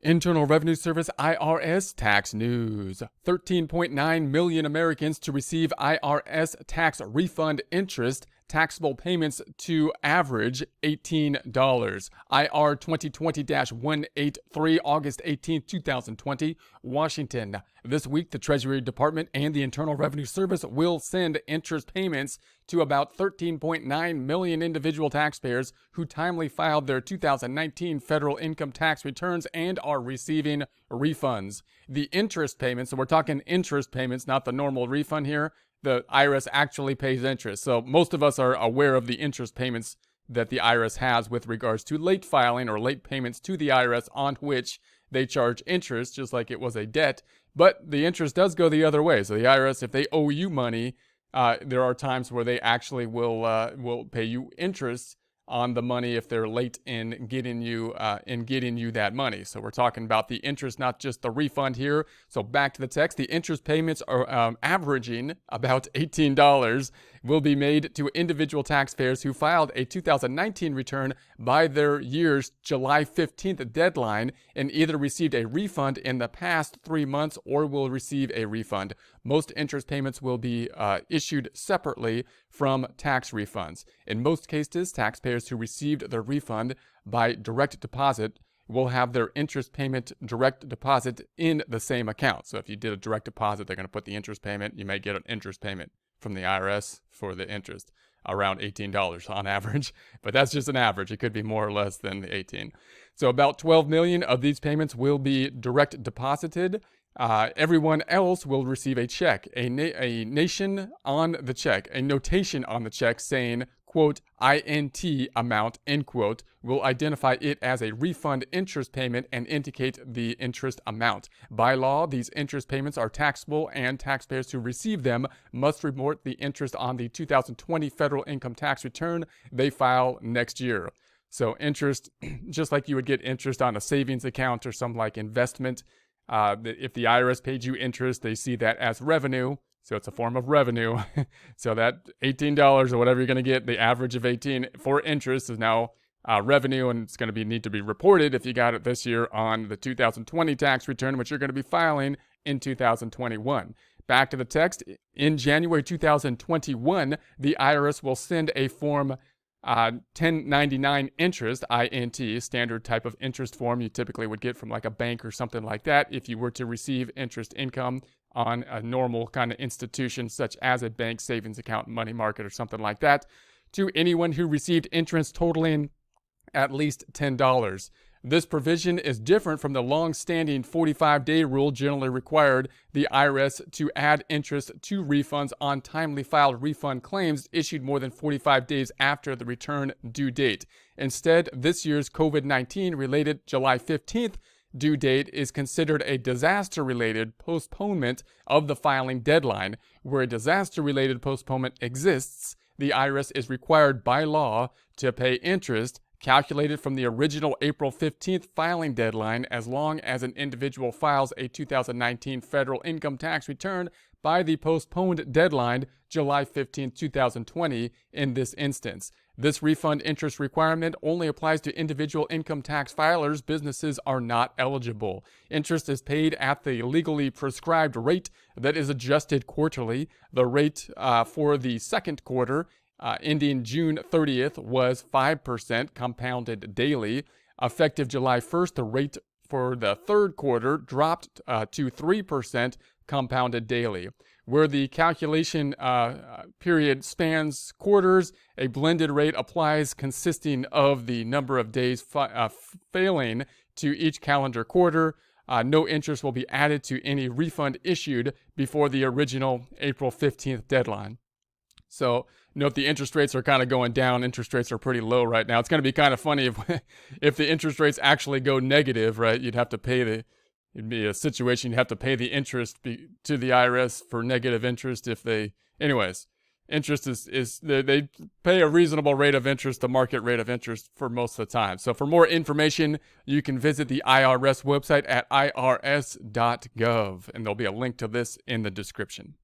Internal Revenue Service IRS tax news. 13.9 million Americans to receive IRS tax refund interest. Taxable payments to average $18. IR 2020-183, August 18, 2020, Washington. This week, the Treasury Department and the Internal Revenue Service will send interest payments to about 13.9 million individual taxpayers who timely filed their 2019 federal income tax returns and are receiving refunds. The interest payments, so we're talking interest payments, not the normal refund here. The IRS actually pays interest. So most of us are aware of the interest payments that the IRS has with regards to late filing or late payments to the IRS on which they charge interest, just like it was a debt. But the interest does go the other way. So the IRS, if they owe you money, there are times where they actually will pay you interest on the money if they're late in getting you that money. So we're talking about the interest, not just the refund here. So back to the text, the interest payments are averaging about $18 will be made to individual taxpayers who filed a 2019 return by their year's July 15th deadline and either received a refund in the past 3 months or will receive a refund. Most interest payments will be issued separately from tax refunds. In most cases, taxpayers who received their refund by direct deposit will have their interest payment direct deposit in the same account. So if you did a direct deposit, they're going to put the interest payment. You may get an interest payment from the IRS for the interest, around $18 on average. But that's just an average. It could be more or less than the 18. So about 12 million of these payments will be direct deposited. Everyone else will receive a check, a notation on the check saying, quote, INT amount, end quote, will identify it as a refund interest payment and indicate the interest amount. By law, these interest payments are taxable and taxpayers who receive them must report the interest on the 2020 federal income tax return they file next year. So interest, just like you would get interest on a savings account or some like investment, if the IRS paid you interest, they see that as revenue. So it's a form of revenue. So that $18 or whatever you're going to get, the average of 18 for interest is now revenue, and it's going to need to be reported if you got it this year on the 2020 tax return, which you're going to be filing in 2021. Back to the text. In January 2021, the IRS will send a form 1099 interest, INT, standard type of interest form you typically would get from like a bank or something like that if you were to receive interest income on a normal kind of institution such as a bank, savings account, money market, or something like that, to anyone who received interest totaling at least $10. This provision is different from the long-standing 45-day rule generally required the IRS to add interest to refunds on timely filed refund claims issued more than 45 days after the return due date. Instead, this year's COVID-19 related July 15th due date is considered a disaster-related postponement of the filing deadline. Where a disaster-related postponement exists, the IRS is required by law to pay interest calculated from the original April 15th filing deadline as long as an individual files a 2019 federal income tax return by the postponed deadline, July 15, 2020, in this instance. This refund interest requirement only applies to individual income tax filers. Businesses are not eligible. Interest is paid at the legally prescribed rate that is adjusted quarterly. The rate for the second quarter ending June 30th was 5% compounded daily. Effective July 1st, the rate for the third quarter dropped to 3% compounded daily. Where the calculation period spans quarters, a blended rate applies consisting of the number of days failing to each calendar quarter. No interest will be added to any refund issued before the original April 15th deadline. So note the interest rates are kind of going down. Interest rates are pretty low right now. It's going to be kind of funny if the interest rates actually go negative, right? You'd have to pay it'd be a situation you'd have to pay the interest to the IRS for negative interest if they, anyways, interest is they pay a reasonable rate of interest, the market rate of interest for most of the time. So for more information, you can visit the IRS website at irs.gov, and there'll be a link to this in the description.